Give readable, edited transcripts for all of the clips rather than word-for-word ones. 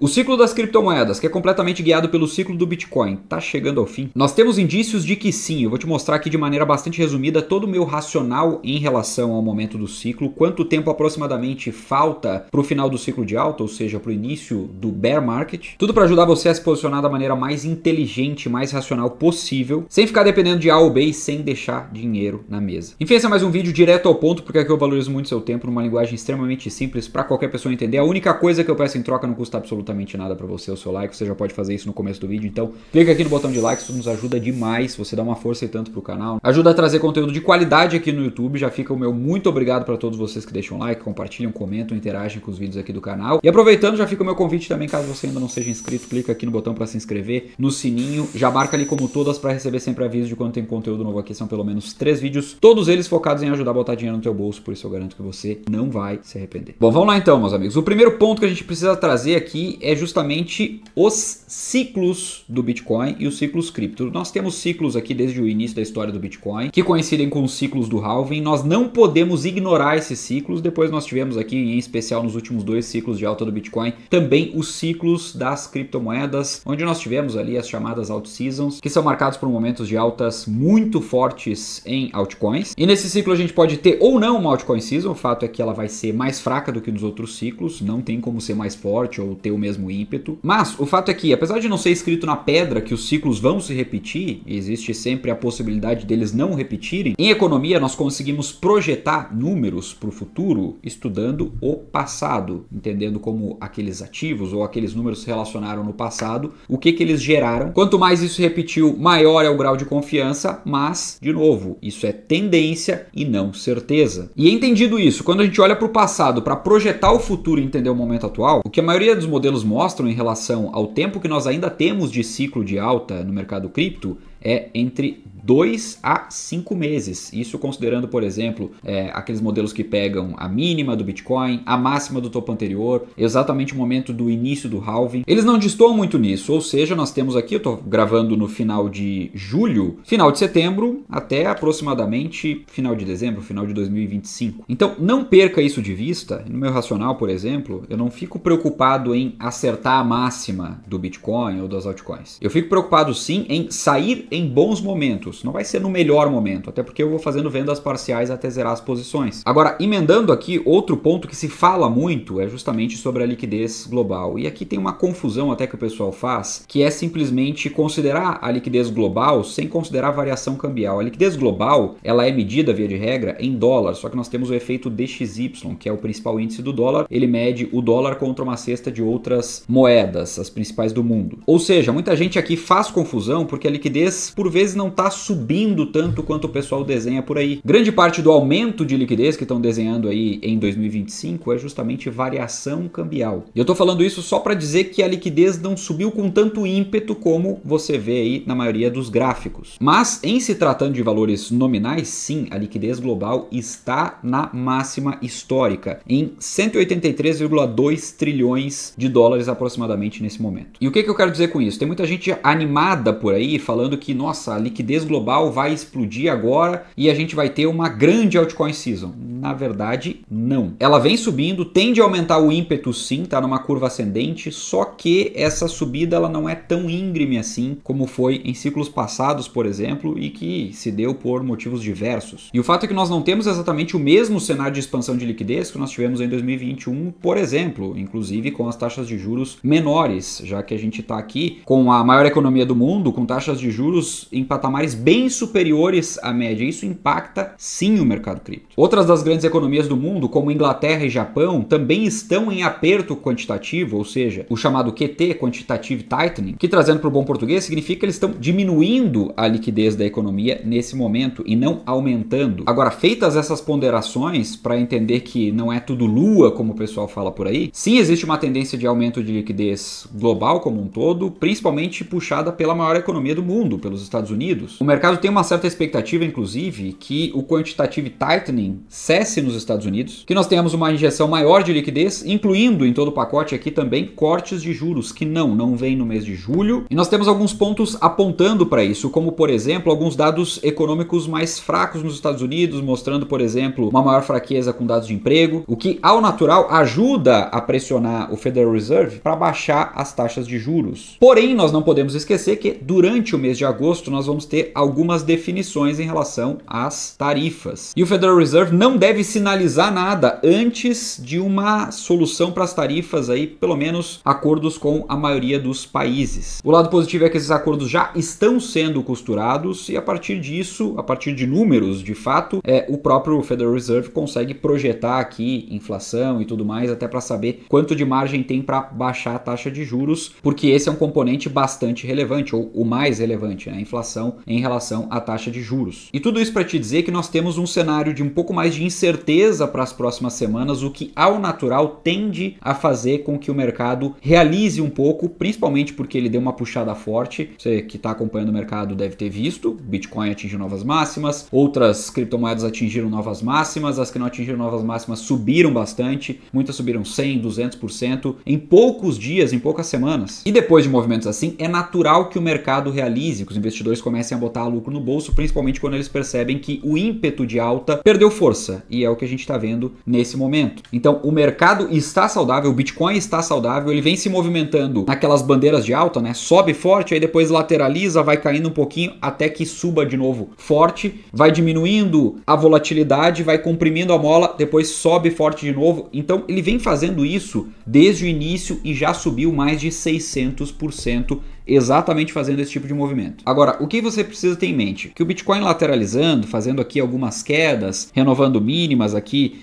O ciclo das criptomoedas, que é completamente guiado pelo ciclo do Bitcoin, tá chegando ao fim? Nós temos indícios de que sim. Eu vou te mostrar aqui de maneira bastante resumida todo o meu racional em relação ao momento do ciclo, quanto tempo aproximadamente falta para o final do ciclo de alta, ou seja, para o início do bear market. Tudo para ajudar você a se posicionar da maneira mais inteligente, mais racional possível, sem ficar dependendo de A ou B e sem deixar dinheiro na mesa. Enfim, esse é mais um vídeo direto ao ponto, porque aqui eu valorizo muito seu tempo numa linguagem extremamente simples para qualquer pessoa entender. A única coisa que eu peço em troca não custa absolutamente nada para você, o seu like. Você já pode fazer isso no começo do vídeo, então clica aqui no botão de like, isso nos ajuda demais. Você dá uma força e tanto pro canal, ajuda a trazer conteúdo de qualidade aqui no YouTube. Já fica o meu muito obrigado para todos vocês que deixam like, compartilham, comentam, interagem com os vídeos aqui do canal. E aproveitando, já fica o meu convite também, caso você ainda não seja inscrito, clica aqui no botão para se inscrever, no sininho, já marca ali como todas para receber sempre aviso de quando tem conteúdo novo aqui. São pelo menos 3 vídeos, todos eles focados em ajudar a botar dinheiro no teu bolso, por isso eu garanto que você não vai se arrepender. Bom, vamos lá então, meus amigos. O primeiro ponto que a gente precisa trazer aqui é justamente os ciclos do Bitcoin e os ciclos cripto. Nós temos ciclos aqui desde o início da história do Bitcoin, que coincidem com os ciclos do halving. Nós não podemos ignorar esses ciclos. Depois nós tivemos aqui, em especial nos últimos 2 ciclos de alta do Bitcoin, também os ciclos das criptomoedas, onde nós tivemos ali as chamadas alt seasons, que são marcados por momentos de altas muito fortes em altcoins. E nesse ciclo a gente pode ter ou não uma altcoin season. O fato é que ela vai ser mais fraca do que nos outros ciclos, não tem como ser mais forte ou ter o mesmo ímpeto. Mas o fato é que, apesar de não ser escrito na pedra que os ciclos vão se repetir, existe sempre a possibilidade deles não repetirem. Em economia nós conseguimos projetar números para o futuro estudando o passado, entendendo como aqueles ativos ou aqueles números se relacionaram no passado, o que eles geraram. Quanto mais isso se repetiu, maior é o grau de confiança, mas, de novo, isso é tendência e não certeza. E entendido isso, quando a gente olha para o passado para projetar o futuro e entender o momento atual, o que a maioria dos modelos mostram em relação ao tempo que nós ainda temos de ciclo de alta no mercado cripto é entre 2 a 5 meses. Isso considerando, por exemplo, aqueles modelos que pegam a mínima do Bitcoin, a máxima do topo anterior, exatamente o momento do início do halving. Eles não destoam muito nisso, ou seja, nós temos aqui, eu estou gravando no final de julho, final de setembro, até aproximadamente final de dezembro, final de 2025. Então não perca isso de vista. No meu racional, por exemplo, eu não fico preocupado em acertar a máxima do Bitcoin ou das altcoins. Eu fico preocupado sim em sair em bons momentos. Não vai ser no melhor momento, até porque eu vou fazendo vendas parciais até zerar as posições. Agora, emendando aqui, outro ponto que se fala muito é justamente sobre a liquidez global. E aqui tem uma confusão até que o pessoal faz, que é simplesmente considerar a liquidez global sem considerar a variação cambial. A liquidez global, ela é medida, via de regra, em dólar, só que nós temos o efeito DXY, que é o principal índice do dólar. Ele mede o dólar contra uma cesta de outras moedas, as principais do mundo. Ou seja, muita gente aqui faz confusão porque a liquidez, por vezes, não está subindo tanto quanto o pessoal desenha por aí. Grande parte do aumento de liquidez que estão desenhando aí em 2025 é justamente variação cambial. E eu tô falando isso só para dizer que a liquidez não subiu com tanto ímpeto como você vê aí na maioria dos gráficos. Mas em se tratando de valores nominais, sim, a liquidez global está na máxima histórica, em 183,2 trilhões de dólares aproximadamente nesse momento. E o que eu quero dizer com isso? Tem muita gente animada por aí falando que, nossa, a liquidez global vai explodir agora e a gente vai ter uma grande altcoin season. Na verdade, não. Ela vem subindo, tende a aumentar o ímpeto sim, tá numa curva ascendente, só que essa subida ela não é tão íngreme assim como foi em ciclos passados, por exemplo, e que se deu por motivos diversos. E o fato é que nós não temos exatamente o mesmo cenário de expansão de liquidez que nós tivemos em 2021, por exemplo, inclusive com as taxas de juros menores, já que a gente está aqui com a maior economia do mundo, com taxas de juros em patamares bem superiores à média. Isso impacta sim o mercado cripto. Outras das grandes economias do mundo, como Inglaterra e Japão, também estão em aperto quantitativo, ou seja, o chamado QT, Quantitative Tightening, que trazendo para o bom português significa que eles estão diminuindo a liquidez da economia nesse momento e não aumentando. Agora, feitas essas ponderações para entender que não é tudo lua, como o pessoal fala por aí, sim existe uma tendência de aumento de liquidez global como um todo, principalmente puxada pela maior economia do mundo, pelos Estados Unidos. O mercado tem uma certa expectativa, inclusive, que o Quantitative Tightening cesse cresce nos Estados Unidos, que nós tenhamos uma injeção maior de liquidez, incluindo em todo o pacote aqui também cortes de juros, que não vem no mês de julho. E nós temos alguns pontos apontando para isso, como por exemplo, alguns dados econômicos mais fracos nos Estados Unidos, mostrando, por exemplo, uma maior fraqueza com dados de emprego, o que ao natural ajuda a pressionar o Federal Reserve para baixar as taxas de juros. Porém, nós não podemos esquecer que durante o mês de agosto nós vamos ter algumas definições em relação às tarifas. E o Federal Reserve não deve sinalizar nada antes de uma solução para as tarifas aí, pelo menos acordos com a maioria dos países. O lado positivo é que esses acordos já estão sendo costurados e a partir disso, a partir de números, de fato, o próprio Federal Reserve consegue projetar aqui inflação e tudo mais, até para saber quanto de margem tem para baixar a taxa de juros, porque esse é um componente bastante relevante, ou o mais relevante, né? A inflação em relação à taxa de juros. E tudo isso para te dizer que nós temos um cenário de um pouco mais de incerteza para as próximas semanas, o que ao natural tende a fazer com que o mercado realize um pouco, principalmente porque ele deu uma puxada forte. Você que está acompanhando o mercado deve ter visto, o Bitcoin atingiu novas máximas, outras criptomoedas atingiram novas máximas, as que não atingiram novas máximas subiram bastante, muitas subiram 100%, 200% em poucos dias, em poucas semanas. E depois de movimentos assim, é natural que o mercado realize, que os investidores comecem a botar lucro no bolso, principalmente quando eles percebem que o ímpeto de alta perdeu força, e é o que a gente está vendo nesse momento. Então, o mercado está saudável, o Bitcoin está saudável, ele vem se movimentando naquelas bandeiras de alta, né? Sobe forte, aí depois lateraliza, vai caindo um pouquinho até que suba de novo forte, vai diminuindo a volatilidade, vai comprimindo a mola, depois sobe forte de novo. Então, ele vem fazendo isso desde o início e já subiu mais de 600%. Exatamente fazendo esse tipo de movimento. Agora, o que você precisa ter em mente? Que o Bitcoin lateralizando, fazendo aqui algumas quedas, renovando mínimas aqui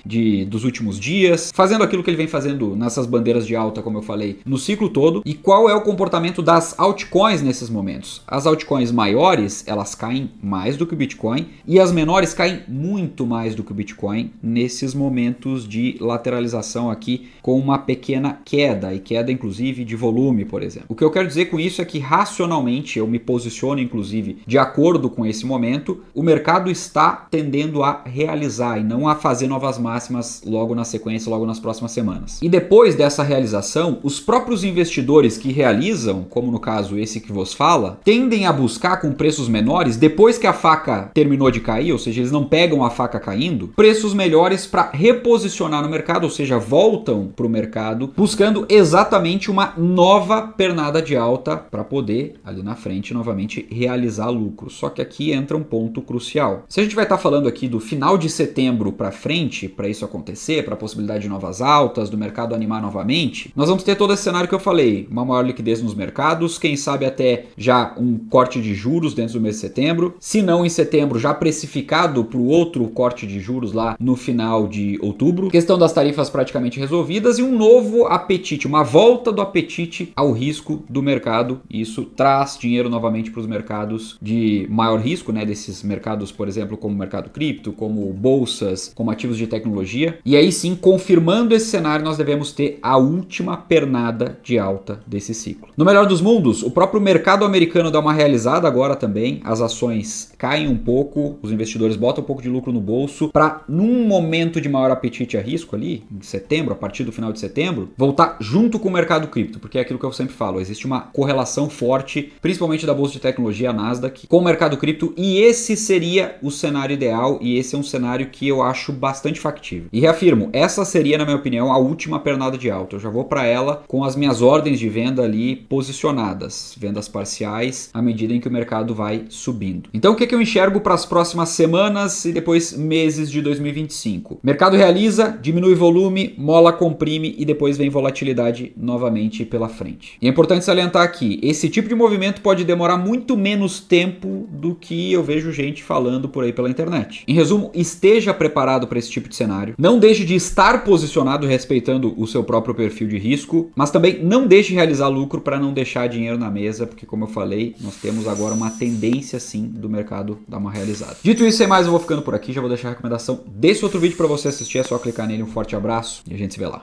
dos últimos dias, fazendo aquilo que ele vem fazendo nessas bandeiras de alta, como eu falei, no ciclo todo. E qual é o comportamento das altcoins nesses momentos? As altcoins maiores, elas caem mais do que o Bitcoin e as menores caem muito mais do que o Bitcoin nesses momentos de lateralização aqui com uma pequena queda, e queda inclusive de volume, por exemplo. O que eu quero dizer com isso é que racionalmente eu me posiciono inclusive de acordo com esse momento, o mercado está tendendo a realizar e não a fazer novas máximas logo na sequência, logo nas próximas semanas. E depois dessa realização, os próprios investidores que realizam, como no caso esse que vos fala, tendem a buscar com preços menores, depois que a faca terminou de cair, ou seja, eles não pegam a faca caindo, preços melhores para reposicionar no mercado, ou seja, voltam para o mercado buscando exatamente uma nova pernada de alta para poder, ali na frente, novamente realizar lucro. Só que aqui entra um ponto crucial. Se a gente vai estar falando aqui do final de setembro para frente, para isso acontecer, para a possibilidade de novas altas, do mercado animar novamente, nós vamos ter todo esse cenário que eu falei, uma maior liquidez nos mercados, quem sabe até já um corte de juros dentro do mês de setembro, se não em setembro, já precificado para o outro corte de juros lá no final de outubro, questão das tarifas praticamente resolvidas e um novo apetite, uma volta do apetite ao risco do mercado. Isso traz dinheiro novamente para os mercados de maior risco, né? Desses mercados, por exemplo, como o mercado cripto, como bolsas, como ativos de tecnologia. E aí sim, confirmando esse cenário, nós devemos ter a última pernada de alta desse ciclo. No melhor dos mundos, o próprio mercado americano dá uma realizada agora também, as ações caem um pouco, os investidores botam um pouco de lucro no bolso, para num momento de maior apetite a risco ali, em setembro, a partir do final de setembro, voltar junto com o mercado cripto, porque é aquilo que eu sempre falo, existe uma correlação forte, principalmente da bolsa de tecnologia, a Nasdaq, com o mercado cripto, e esse seria o cenário ideal, e esse é um cenário que eu acho bastante factível. E reafirmo, essa seria, na minha opinião, a última pernada de alta. Eu já vou para ela com as minhas ordens de venda ali posicionadas, vendas parciais, à medida em que o mercado vai subindo. Então, o que eu enxergo para as próximas semanas e depois meses de 2025? Mercado realiza, diminui volume, mola comprime e depois vem volatilidade novamente pela frente. E é importante salientar aqui, esse tipo de movimento pode demorar muito menos tempo do que eu vejo gente falando por aí pela internet. Em resumo, esteja preparado para esse tipo de cenário. Não deixe de estar posicionado respeitando o seu próprio perfil de risco, mas também não deixe de realizar lucro para não deixar dinheiro na mesa, porque como eu falei, nós temos agora uma tendência sim do mercado dar uma realizada. Dito isso, sem mais, eu vou ficando por aqui, já vou deixar a recomendação desse outro vídeo para você assistir, é só clicar nele, um forte abraço e a gente se vê lá.